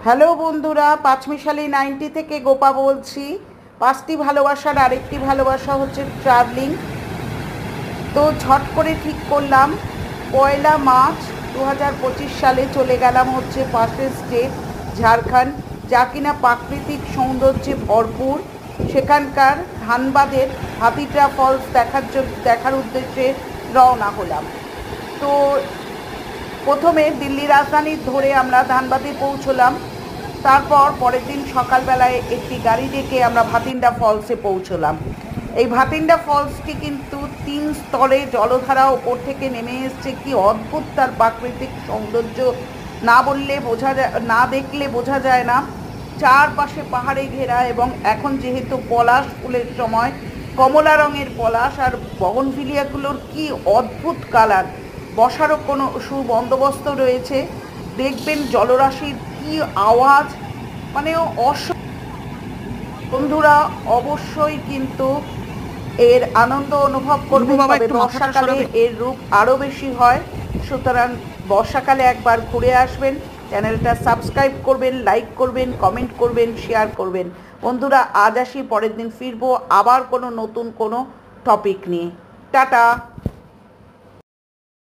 Hello বন্ধুরা, পাঁচমিশালি 90 থেকে গোপা বলছি। পাঁচটি ভালোবাসার আরেকটি ভালোবাসা হচ্ছে ট্রাভেলিং। তো ঝট করে ঠিক করলাম 1 মার্চ 2025 সালে চলে গেলাম হচ্ছে পাশের স্টেট ঝাড়খণ্ড, যা কিনা প্রাকৃতিক সৌন্দর্যে ভরপুর। সেখানকার ধানবাদের হাতিটা ফলস দেখার উদ্দেশ্যে রওনা হলাম। তো প্রথমে দিল্লি রাজধানী ধরে আমরা ধানবাদে পৌঁছলাম। তারপর পরের দিন সকালবেলায় একটি গাড়ি ডেকে আমরা ভাতিন্ডা ফলসে পৌঁছলাম। এই ভাতিন্ডা ফলসটি কিন্তু 3 স্তরে জলধারা ওপর থেকে নেমে এসছে। কি অদ্ভুত তার প্রাকৃতিক সৌন্দর্য, না দেখলে বোঝা যায় না। চারপাশে পাহাড়ে ঘেরা, এবং এখন যেহেতু পলাশ ফুলের সময়, কমলা রঙের পলাশ আর বগনভিলিয়াগুলোর কি অদ্ভুত কালার। বসারও কোনো সুবন্দোবস্ত রয়েছে। দেখবেন জলরাশির কি আওয়াজ, মানে বন্ধুরা অবশ্যই কিন্তু এর আনন্দ অনুভব করবেন। তবে বর্ষাকালে এর রূপ আরও বেশি হয়। সুতরাং বর্ষাকালে একবার ঘুরে আসবেন। চ্যানেলটা সাবস্ক্রাইব করবেন, লাইক করবেন, কমেন্ট করবেন, শেয়ার করবেন। বন্ধুরা আজ আসি, পরের দিন ফিরবো আবার কোনো নতুন কোনো টপিক নিয়ে। টাটা।